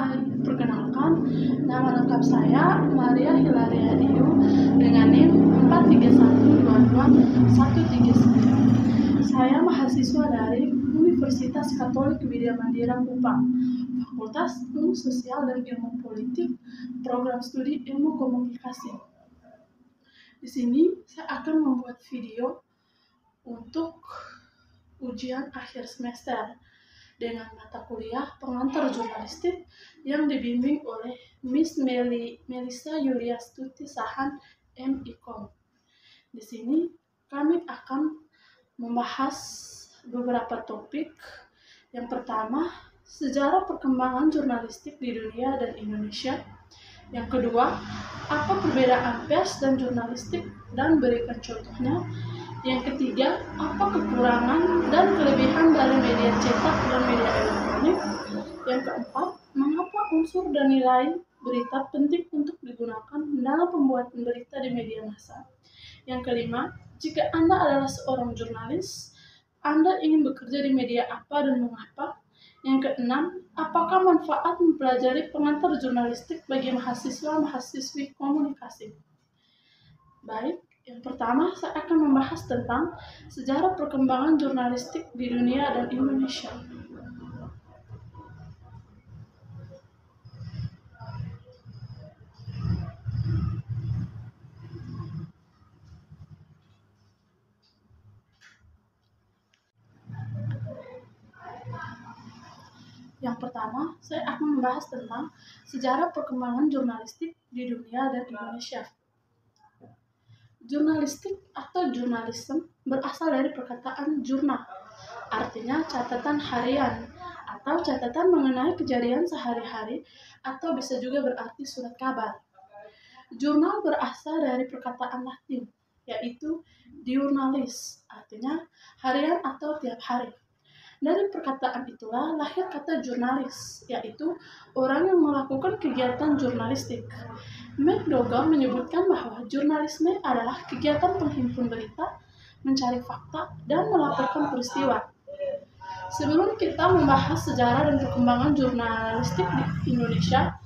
Perkenalkan, nama lengkap saya Maria Hilaria Diu dengan NIM 43122-139. Saya mahasiswa dari Universitas Katolik Widya Mandira Kupang, Fakultas Ilmu Sosial dan Ilmu Politik, Program Studi Ilmu Komunikasi. Di sini saya akan membuat video untuk ujian akhir semester dengan mata kuliah pengantar jurnalistik yang dibimbing oleh Miss Melissa Yulia Stuti Sahan MIKOM. Di sini kami akan membahas beberapa topik. Yang pertama, sejarah perkembangan jurnalistik di dunia dan Indonesia. Yang kedua, apa perbedaan pers dan jurnalistik dan berikan contohnya. Yang ketiga, apa kekurangan dan kelebihan dari media cetak dan media elektronik. Yang keempat, mengapa unsur dan nilai berita penting untuk digunakan dalam pembuatan berita di media massa. Yang kelima, jika Anda adalah seorang jurnalis, Anda ingin bekerja di media apa dan mengapa. Yang keenam, apakah manfaat mempelajari pengantar jurnalistik bagi mahasiswa-mahasiswi komunikasi. Baik, yang pertama saya akan membahas tentang sejarah perkembangan jurnalistik di dunia dan Indonesia. Yang pertama, saya akan membahas tentang sejarah perkembangan jurnalistik di dunia dan Indonesia. Jurnalistik atau jurnalisme berasal dari perkataan jurnal, artinya catatan harian atau catatan mengenai kejadian sehari-hari, atau bisa juga berarti surat kabar. Jurnal berasal dari perkataan Latin, yaitu diurnalis, artinya harian atau tiap hari. Dari perkataan itulah lahir kata jurnalis, yaitu orang yang melakukan kegiatan jurnalistik. McDougall menyebutkan bahwa jurnalisme adalah kegiatan penghimpun berita, mencari fakta, dan melaporkan peristiwa. Sebelum kita membahas sejarah dan perkembangan jurnalistik di Indonesia,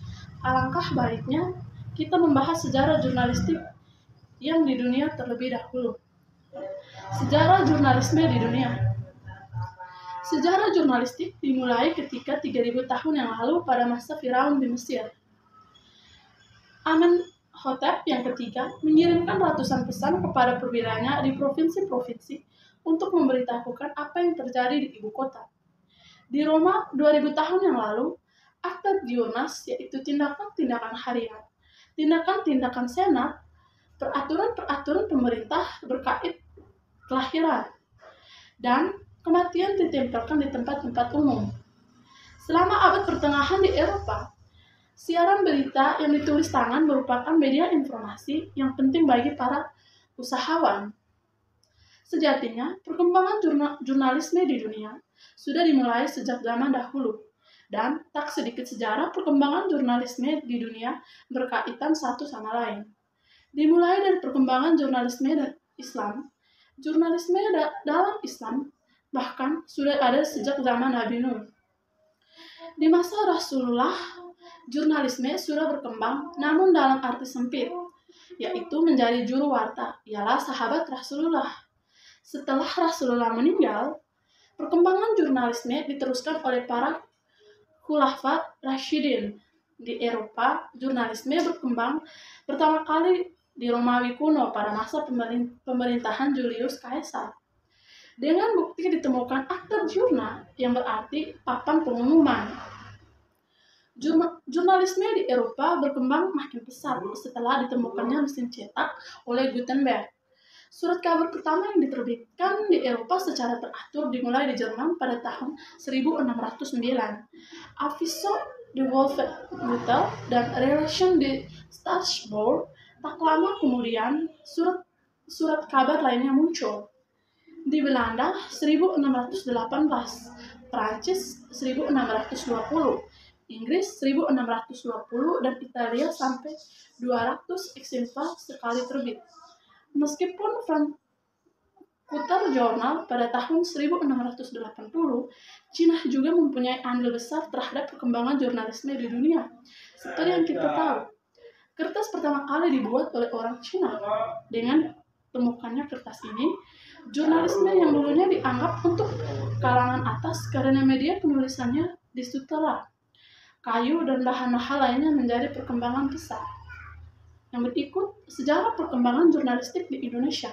alangkah baiknya kita membahas sejarah jurnalistik yang di dunia terlebih dahulu. Sejarah jurnalisme di dunia. Sejarah jurnalistik dimulai ketika 3000 tahun yang lalu pada masa Firaun di Mesir. Amenhotep yang ketiga mengirimkan ratusan pesan kepada perwiranya di provinsi-provinsi untuk memberitahukan apa yang terjadi di ibu kota. Di Roma 2000 tahun yang lalu, Acta Diurnas, yaitu tindakan-tindakan harian, tindakan-tindakan senat, peraturan-peraturan pemerintah berkait kelahiran, dan kematian ditempelkan di tempat-tempat umum. Selama abad pertengahan di Eropa, siaran berita yang ditulis tangan merupakan media informasi yang penting bagi para usahawan. Sejatinya, perkembangan jurnalisme di dunia sudah dimulai sejak zaman dahulu, dan tak sedikit sejarah perkembangan jurnalisme di dunia berkaitan satu sama lain. Dimulai dari perkembangan jurnalisme dan Islam. Jurnalisme dalam Islam bahkan sudah ada sejak zaman Nabi Nuh. Di masa Rasulullah, jurnalisme sudah berkembang, namun dalam arti sempit, yaitu menjadi juru warta, ialah sahabat Rasulullah. Setelah Rasulullah meninggal, perkembangan jurnalisme diteruskan oleh para Khulafa Rasyidin. Di Eropa, jurnalisme berkembang pertama kali di Romawi kuno pada masa pemerintahan Julius Caesar. Dengan bukti ditemukan Acta Diurna yang berarti papan pengumuman. Jurnalisme di Eropa berkembang makin pesat setelah ditemukannya mesin cetak oleh Gutenberg. Surat kabar pertama yang diterbitkan di Eropa secara teratur dimulai di Jerman pada tahun 1609. Avison de Wolfenbüttel dan Relation de Strasbourg. Tak lama kemudian surat kabar lainnya muncul. Di Belanda 1618, Prancis 1620, Inggris 1620, dan Italia sampai 200 eksemplar sekali terbit. Meskipun Kutar Journal pada tahun 1680, Cina juga mempunyai andil besar terhadap perkembangan jurnalisme di dunia. Seperti yang kita tahu, kertas pertama kali dibuat oleh orang Cina. Dengan temukannya kertas ini, jurnalisme yang dulunya dianggap untuk kalangan atas karena media penulisannya di sutera, kayu, dan bahan-bahan lainnya menjadi perkembangan besar. Yang berikut, sejarah perkembangan jurnalistik di Indonesia.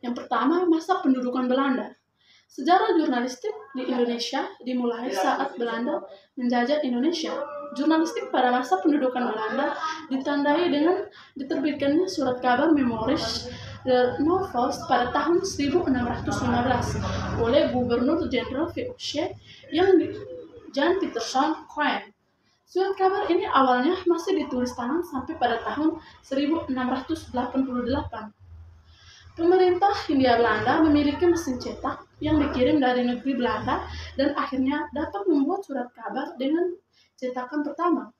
Yang pertama, masa pendudukan Belanda. Sejarah jurnalistik di Indonesia dimulai saat Belanda menjajah Indonesia. Jurnalistik pada masa pendudukan Belanda ditandai dengan diterbitkannya surat kabar Memories de Novels pada tahun 1615 oleh Gubernur Jenderal VOC yang Jan Pieterszoon Koen. Surat kabar ini awalnya masih ditulis tangan sampai pada tahun 1688. Pemerintah Hindia Belanda memiliki mesin cetak yang dikirim dari negeri Belanda dan akhirnya dapat membuat surat kabar dengan cetakan pertama.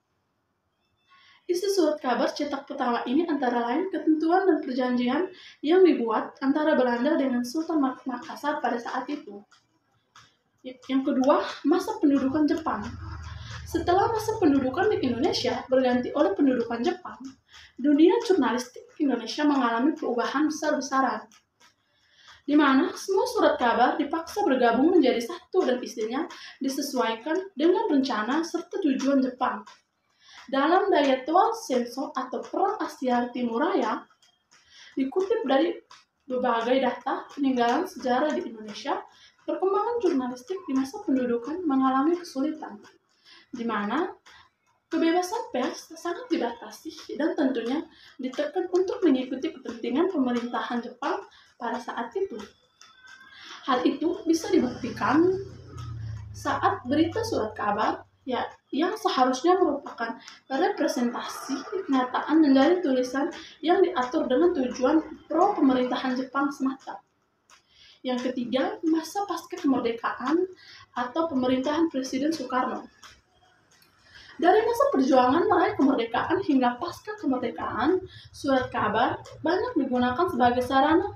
Isi surat kabar cetak pertama ini antara lain ketentuan dan perjanjian yang dibuat antara Belanda dengan Sultan Makassar pada saat itu. Yang kedua, masa pendudukan Jepang. Setelah masa pendudukan di Indonesia berganti oleh pendudukan Jepang, dunia jurnalistik Indonesia mengalami perubahan besar-besaran, di mana semua surat kabar dipaksa bergabung menjadi satu dan isinya disesuaikan dengan rencana serta tujuan Jepang. Dalam Daietsuan Senso atau Perang Asia Timur Raya, dikutip dari berbagai data peninggalan sejarah di Indonesia, perkembangan jurnalistik di masa pendudukan mengalami kesulitan, di mana kebebasan pers sangat dibatasi dan tentunya ditekan untuk mengikuti kepentingan pemerintahan Jepang pada saat itu. Hal itu bisa dibuktikan saat berita surat kabar yang seharusnya merupakan representasi kenyataan menjadi tulisan yang diatur dengan tujuan pro pemerintahan Jepang semata. Yang ketiga, masa pasca kemerdekaan atau pemerintahan Presiden Soekarno. Dari masa perjuangan meraih kemerdekaan hingga pasca kemerdekaan, surat kabar banyak digunakan sebagai sarana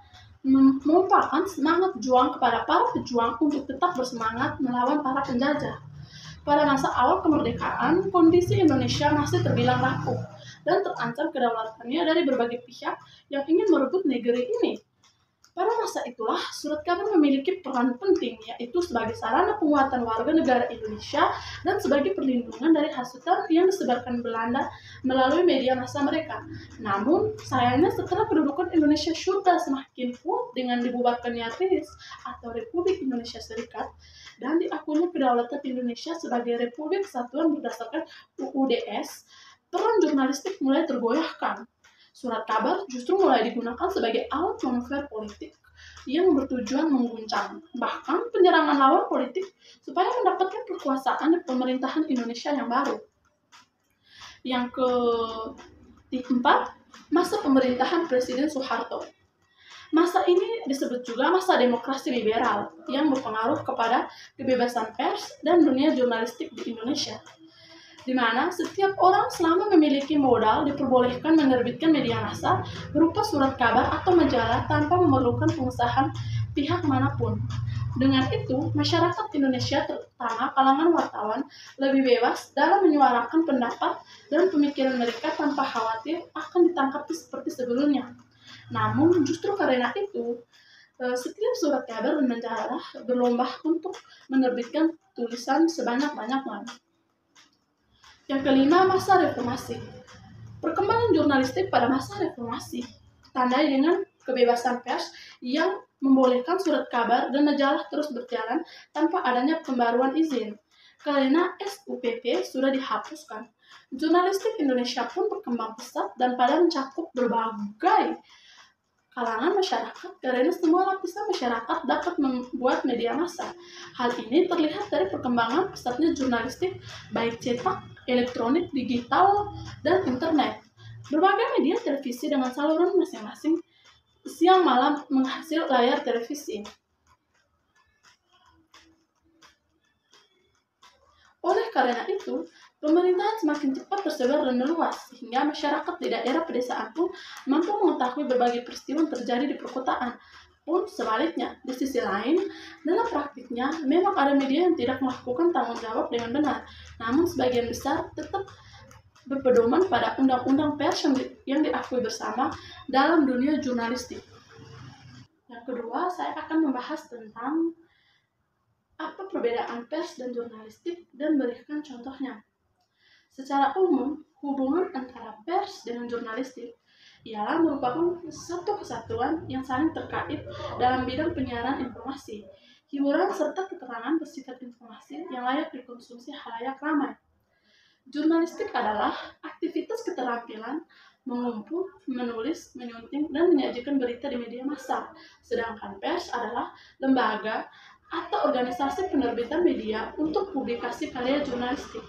menumpahkan semangat juang kepada para pejuang untuk tetap bersemangat melawan para penjajah. Pada masa awal kemerdekaan, kondisi Indonesia masih terbilang rapuh dan terancam kedaulatannya dari berbagai pihak yang ingin merebut negeri ini. Pada masa itulah, surat kabar memiliki peran penting, yaitu sebagai sarana penguatan warga negara Indonesia dan sebagai perlindungan dari hasutan yang disebarkan Belanda melalui media massa mereka. Namun, sayangnya setelah kedudukan Indonesia sudah semakin kuat dengan dibubarkannya RIS atau Republik Indonesia Serikat dan diakuinya kedaulatan Indonesia sebagai Republik Kesatuan berdasarkan UUDS, peran jurnalistik mulai tergoyahkan. Surat kabar justru mulai digunakan sebagai alat manuver politik yang bertujuan mengguncang, bahkan penyerangan lawan politik supaya mendapatkan kekuasaan di pemerintahan Indonesia yang baru. Yang keempat, masa pemerintahan Presiden Soeharto. Masa ini disebut juga masa demokrasi liberal yang berpengaruh kepada kebebasan pers dan dunia jurnalistik di Indonesia, di mana setiap orang selama memiliki modal diperbolehkan menerbitkan media massa berupa surat kabar atau majalah tanpa memerlukan pengesahan pihak manapun. Dengan itu, masyarakat Indonesia terutama kalangan wartawan lebih bebas dalam menyuarakan pendapat dan pemikiran mereka tanpa khawatir akan ditangkapi seperti sebelumnya. Namun justru karena itu, setiap surat kabar dan majalah berlomba untuk menerbitkan tulisan sebanyak-banyaknya. Yang kelima, masa reformasi. Perkembangan jurnalistik pada masa reformasi ditandai dengan kebebasan pers yang membolehkan surat kabar dan majalah terus berjalan tanpa adanya pembaruan izin. Karena SUPP sudah dihapuskan, jurnalistik Indonesia pun berkembang pesat dan pada mencakup berbagai kalangan masyarakat karena semua lapisan masyarakat dapat membuat media massa. Hal ini terlihat dari perkembangan pesatnya jurnalistik baik cetak, elektronik, digital, dan internet. Berbagai media televisi dengan saluran masing-masing siang malam menghasil layar televisi. Oleh karena itu, pemerintahan semakin cepat tersebar dan meluas, sehingga masyarakat di daerah pedesaan pun mampu mengetahui berbagai peristiwa yang terjadi di perkotaan. pun sebaliknya, di sisi lain, dalam praktiknya memang ada media yang tidak melakukan tanggung jawab dengan benar, namun sebagian besar tetap berpedoman pada undang-undang pers yang diakui bersama dalam dunia jurnalistik. Yang kedua, saya akan membahas tentang apa perbedaan pers dan jurnalistik dan berikan contohnya. Secara umum, hubungan antara pers dengan jurnalistik ialah merupakan satu kesatuan yang saling terkait dalam bidang penyiaran informasi, hiburan, serta keterangan bersifat informasi yang layak dikonsumsi khalayak ramai. Jurnalistik adalah aktivitas keterampilan mengumpul, menulis, menyunting, dan menyajikan berita di media massa. Sedangkan pers adalah lembaga atau organisasi penerbitan media untuk publikasi karya jurnalistik.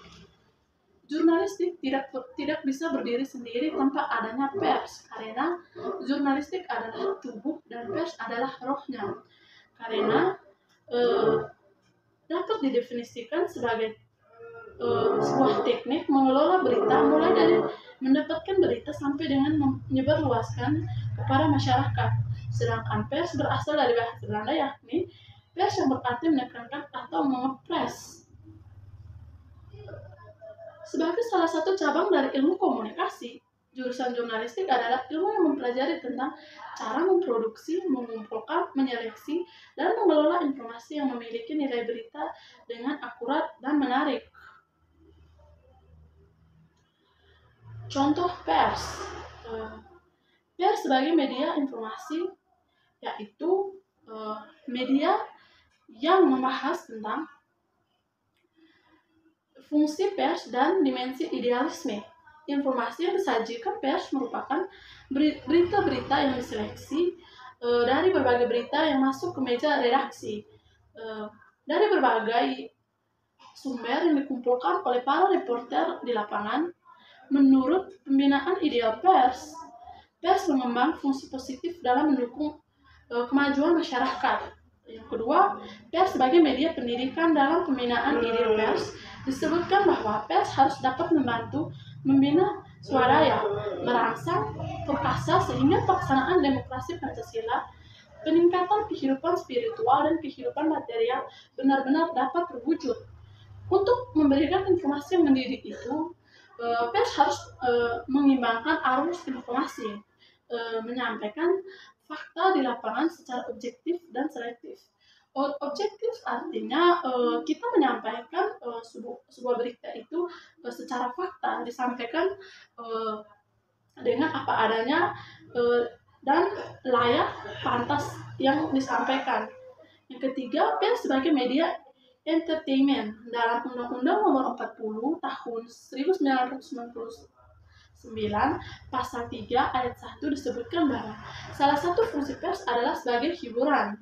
Jurnalistik tidak bisa berdiri sendiri tanpa adanya pers, karena jurnalistik adalah tubuh dan pers adalah rohnya. Karena dapat didefinisikan sebagai sebuah teknik mengelola berita, mulai dari mendapatkan berita sampai dengan menyebarluaskan kepada masyarakat. Sedangkan pers berasal dari bahasa Belanda, yakni pers yang berarti menekankan atau mengepres. Sebagai salah satu cabang dari ilmu komunikasi, jurusan jurnalistik adalah ilmu yang mempelajari tentang cara memproduksi, mengumpulkan, menyeleksi, dan mengelola informasi yang memiliki nilai berita dengan akurat dan menarik. Contoh pers. Pers sebagai media informasi yaitu media yang membahas tentang fungsi pers dan dimensi idealisme. Informasi yang disajikan pers merupakan berita-berita yang diseleksi dari berbagai berita yang masuk ke meja redaksi, dari berbagai sumber yang dikumpulkan oleh para reporter di lapangan. Menurut pembinaan ideal pers mengembang fungsi positif dalam mendukung kemajuan masyarakat. Yang kedua, pers sebagai media pendidikan. Dalam pembinaan ideal pers disebutkan bahwa pers harus dapat membantu membina swadaya, merangsang perkasa sehingga pelaksanaan demokrasi Pancasila, peningkatan kehidupan spiritual dan kehidupan material benar-benar dapat terwujud. Untuk memberikan informasi yang mendidik itu, pers harus mengimbangkan arus informasi, menyampaikan fakta di lapangan secara objektif dan selektif. Objektif artinya kita menyampaikan sebuah berita itu secara fakta, disampaikan dengan apa adanya dan layak, pantas yang disampaikan. Yang ketiga, pers sebagai media entertainment. Dalam Undang-Undang Nomor 40 Tahun 1999 Pasal 3 Ayat 1 disebutkan bahwa salah satu fungsi pers adalah sebagai hiburan.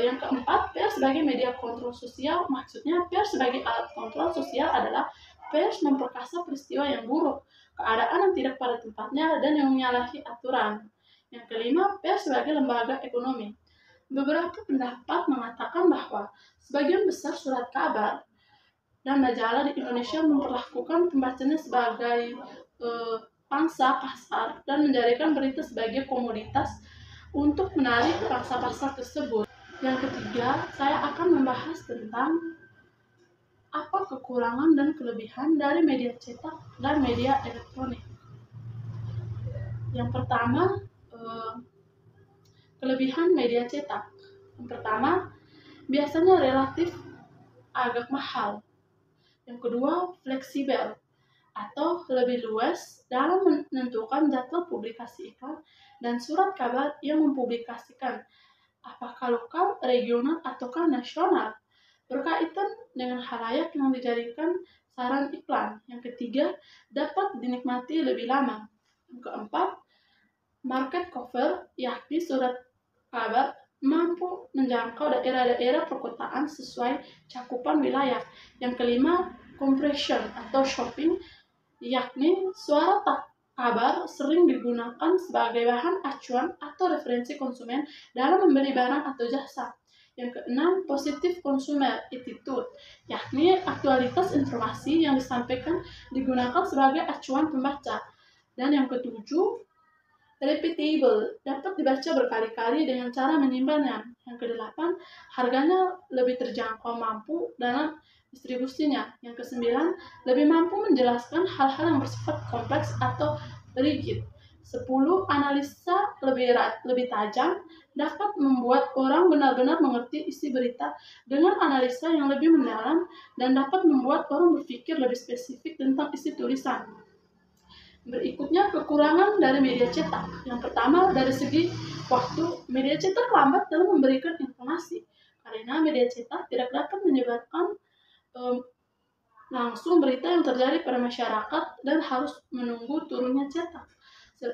Yang keempat, pers sebagai media kontrol sosial. Maksudnya pers sebagai alat kontrol sosial adalah pers memperkasa peristiwa yang buruk, keadaan yang tidak pada tempatnya, dan yang menyalahi aturan. Yang kelima, pers sebagai lembaga ekonomi. Beberapa pendapat mengatakan bahwa sebagian besar surat kabar dan majalah di Indonesia memperlakukan pembacanya sebagai pangsa pasar dan menjadikan berita sebagai komoditas untuk menarik pangsa pasar tersebut. Yang ketiga, saya akan membahas tentang apa kekurangan dan kelebihan dari media cetak dan media elektronik. Yang pertama, kelebihan media cetak. Yang pertama, biasanya relatif agak mahal. Yang kedua, fleksibel atau lebih luas dalam menentukan jadwal publikasi iklan dan surat kabar yang mempublikasikan, apakah lokal, regional, ataukah nasional, berkaitan dengan khalayak yang dijadikan saran iklan. Yang ketiga, dapat dinikmati lebih lama. Yang keempat, market cover, yakni surat kabar mampu menjangkau daerah-daerah perkotaan sesuai cakupan wilayah. Yang kelima, compression atau shopping, yakni suara kabar sering digunakan sebagai bahan acuan atau referensi konsumen dalam membeli barang atau jasa. Yang keenam, positive consumer attitude, yakni aktualitas informasi yang disampaikan digunakan sebagai acuan pembaca. Dan yang ketujuh, repeatable, dapat dibaca berkali-kali dengan cara menyimpannya. Yang kedelapan, harganya lebih terjangkau mampu dalam distribusinya. Yang kesembilan, lebih mampu menjelaskan hal-hal yang bersifat kompleks atau rigid. 10. Analisa lebih tajam dapat membuat orang benar-benar mengerti isi berita dengan analisa yang lebih mendalam dan dapat membuat orang berpikir lebih spesifik tentang isi tulisan. Berikutnya, kekurangan dari media cetak. Yang pertama, dari segi waktu, media cetak lambat dalam memberikan informasi karena media cetak tidak dapat menyebarkan langsung berita yang terjadi pada masyarakat dan harus menunggu turunnya cetak.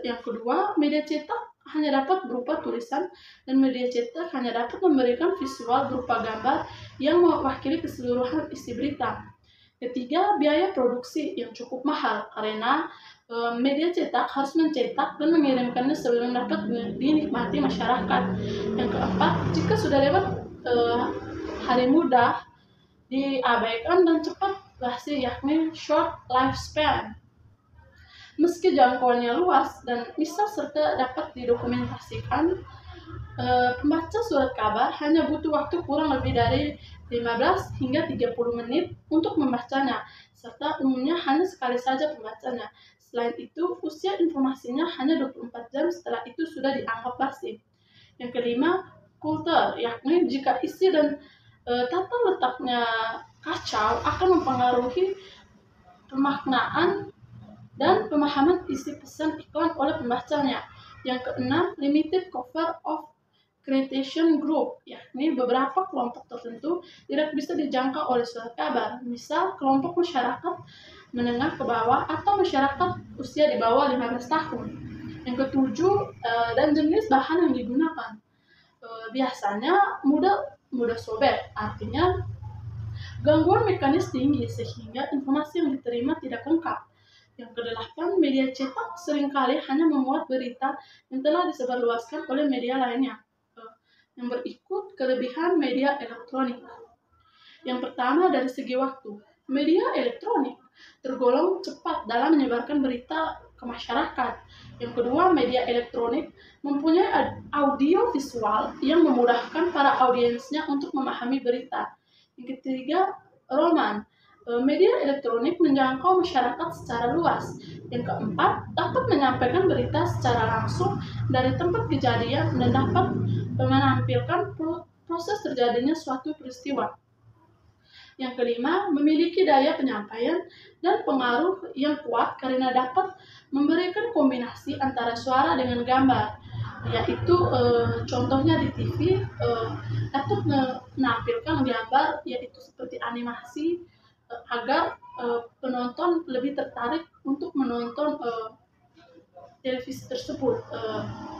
Yang kedua, media cetak hanya dapat berupa tulisan dan media cetak hanya dapat memberikan visual berupa gambar yang mewakili keseluruhan isi berita. Ketiga, biaya produksi yang cukup mahal karena media cetak harus mencetak dan mengirimkannya sebelum dapat dinikmati masyarakat. Yang keempat, jika sudah lewat hari mudah, diabaikan dan cepat basi, yakni short lifespan. Meski jangkauannya luas dan bisa serta dapat didokumentasikan, pembaca surat kabar hanya butuh waktu kurang lebih dari 15 hingga 30 menit untuk membacanya, serta umumnya hanya sekali saja pembacanya. Selain itu, usia informasinya hanya 24 jam, setelah itu sudah dianggap basi. Yang kelima, kultur, yakni jika isi dan tata letaknya kacau akan mempengaruhi pemaknaan dan pemahaman isi pesan iklan oleh pembacanya. Yang keenam, limited cover of citation group, yakni beberapa kelompok tertentu tidak bisa dijangkau oleh surat kabar, misal kelompok masyarakat menengah ke bawah atau masyarakat usia di bawah 15 tahun. Yang ketujuh, dan jenis bahan yang digunakan. Biasanya mudah sobek, artinya gangguan mekanis tinggi sehingga informasi yang diterima tidak lengkap. Yang kedelapan, media cetak seringkali hanya memuat berita yang telah disebarluaskan oleh media lainnya. Yang berikut, kelebihan media elektronik. Yang pertama, dari segi waktu. Media elektronik tergolong cepat dalam menyebarkan berita ke masyarakat. Yang kedua, media elektronik mempunyai audio visual yang memudahkan para audiensnya untuk memahami berita. Yang ketiga, roman. Media elektronik menjangkau masyarakat secara luas. Yang keempat, dapat menyampaikan berita secara langsung dari tempat kejadian dan dapat menampilkan proses terjadinya suatu peristiwa. Yang kelima, memiliki daya penyampaian dan pengaruh yang kuat karena dapat memberikan kombinasi antara suara dengan gambar, yaitu contohnya di TV dapat menampilkan gambar yaitu seperti animasi agar penonton lebih tertarik untuk menonton televisi tersebut.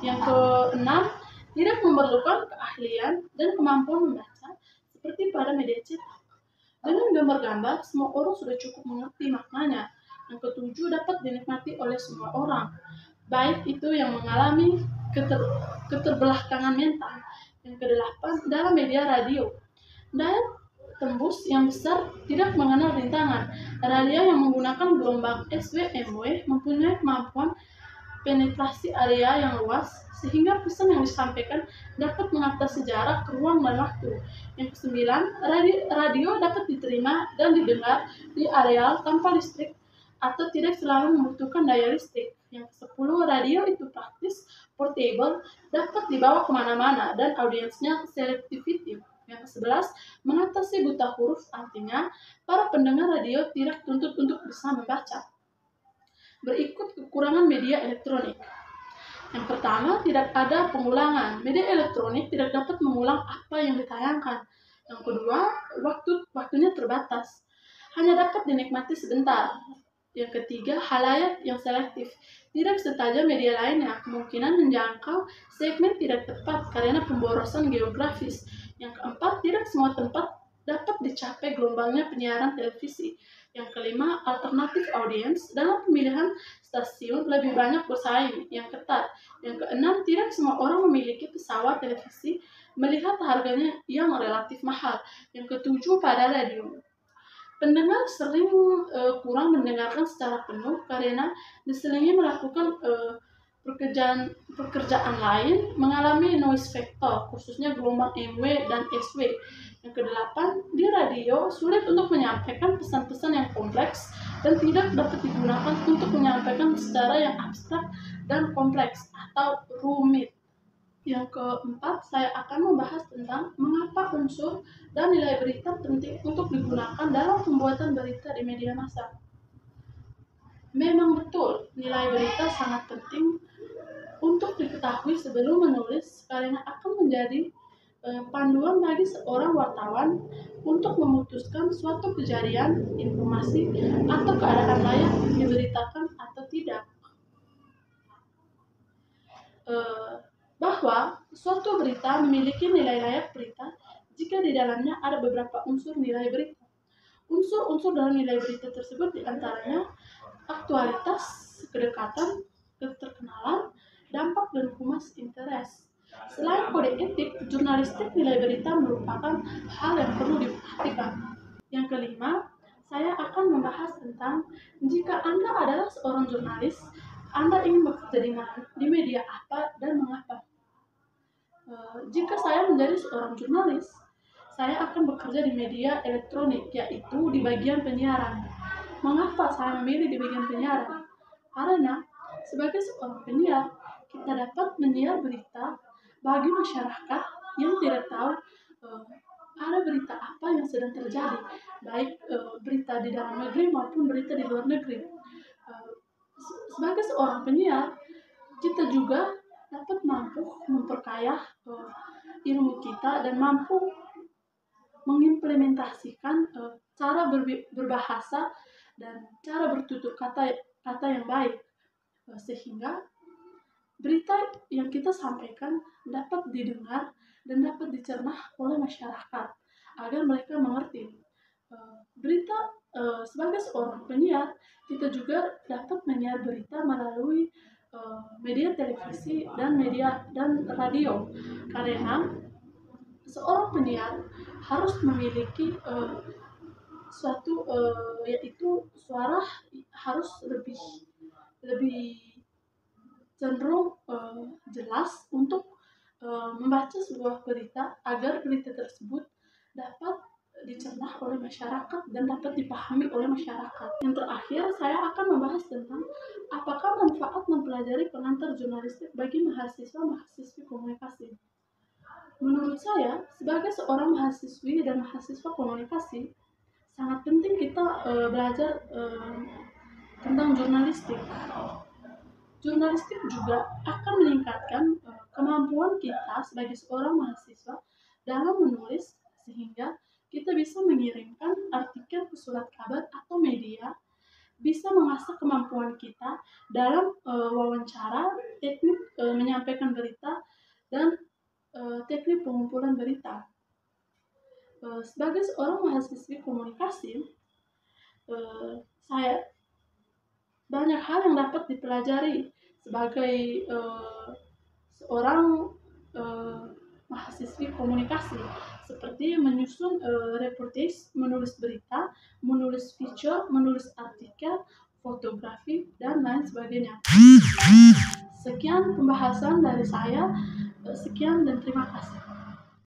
Yang keenam, tidak memerlukan keahlian dan kemampuan membaca seperti pada media cetak. Dengan gambar-gambar, semua orang sudah cukup mengerti maknanya. Yang ketujuh, dapat dinikmati oleh semua orang, baik itu yang mengalami keterbelakangan mental. Yang kedelapan, dalam media radio, daya tembus yang besar tidak mengenal rintangan. Radio yang menggunakan gelombang SW/MW mempunyai kemampuan penetrasi area yang luas sehingga pesan yang disampaikan dapat mengatasi jarak, ruang, dan waktu. Yang kesembilan, radio dapat diterima dan didengar di areal tanpa listrik atau tidak selalu membutuhkan daya listrik. Yang kesepuluh, radio itu praktis, portable, dapat dibawa kemana-mana, dan audiensnya selektif. Yang kesebelas, mengatasi buta huruf, artinya para pendengar radio tidak tuntut untuk bisa membaca. Berikut kekurangan media elektronik. Yang pertama, tidak ada pengulangan. Media elektronik tidak dapat mengulang apa yang ditayangkan. Yang kedua, waktunya terbatas. Hanya dapat dinikmati sebentar. Yang ketiga, khalayak yang selektif. Tidak setajam media lainnya. Kemungkinan menjangkau segmen tidak tepat karena pemborosan geografis. Yang keempat, tidak semua tempat dapat dicapai gelombangnya penyiaran televisi. Yang kelima, alternatif audiens dalam pemilihan stasiun lebih banyak bersaing yang ketat. Yang keenam, tidak semua orang memiliki pesawat televisi melihat harganya yang relatif mahal. Yang ketujuh, pada radio, pendengar sering kurang mendengarkan secara penuh karena diselingi melakukan Pekerjaan lain mengalami noise factor, khususnya gelombang MW dan SW. Yang kedelapan, di radio sulit untuk menyampaikan pesan-pesan yang kompleks dan tidak dapat digunakan untuk menyampaikan secara yang abstrak dan kompleks atau rumit. Yang keempat, saya akan membahas tentang mengapa unsur dan nilai berita penting untuk digunakan dalam pembuatan berita di media massa. Memang betul, nilai berita sangat penting untuk diketahui sebelum menulis karena akan menjadi panduan bagi seorang wartawan untuk memutuskan suatu kejadian, informasi, atau keadaan layak diberitakan atau tidak. Bahwa suatu berita memiliki nilai layak berita jika di dalamnya ada beberapa unsur nilai berita. Unsur-unsur dalam nilai berita tersebut diantaranya aktualitas, kedekatan, keterkenalan, dampak, dan humas interest. Selain kode etik, jurnalistik nilai berita merupakan hal yang perlu diperhatikan. Yang kelima, saya akan membahas tentang jika Anda adalah seorang jurnalis, Anda ingin bekerja di media apa dan mengapa. Jika saya menjadi seorang jurnalis, saya akan bekerja di media elektronik, yaitu di bagian penyiaran. Mengapa saya memilih di bagian penyiaran? Karena sebagai seorang penyiar, kita dapat menyiar berita bagi masyarakat yang tidak tahu ada berita apa yang sedang terjadi, baik berita di dalam negeri maupun berita di luar negeri. Sebagai seorang penyiar, kita juga dapat mampu memperkaya ilmu kita dan mampu mengimplementasikan cara berbahasa dan cara bertutur kata yang baik, sehingga berita yang kita sampaikan dapat didengar dan dapat dicerna oleh masyarakat agar mereka mengerti. Berita sebagai seorang penyiar, kita juga dapat menyiar berita melalui media televisi dan radio, karena seorang penyiar harus memiliki suatu yaitu suara harus lebih cenderung jelas untuk membaca sebuah berita agar berita tersebut dapat dicerna oleh masyarakat dan dapat dipahami oleh masyarakat. Yang terakhir, saya akan membahas tentang apakah manfaat mempelajari pengantar jurnalistik bagi mahasiswa-mahasiswi komunikasi. Menurut saya, sebagai seorang mahasiswi dan mahasiswa komunikasi, sangat penting kita belajar tentang jurnalistik. Jurnalistik juga akan meningkatkan kemampuan kita sebagai seorang mahasiswa dalam menulis, sehingga kita bisa mengirimkan artikel ke surat kabar atau media, bisa mengasah kemampuan kita dalam wawancara, teknik menyampaikan berita, dan teknik pengumpulan berita. Sebagai seorang mahasiswi komunikasi, saya banyak hal yang dapat dipelajari sebagai seorang mahasiswi komunikasi, seperti menyusun reportage, menulis berita, menulis feature, menulis artikel, fotografi, dan lain sebagainya. Sekian pembahasan dari saya. Sekian dan terima kasih.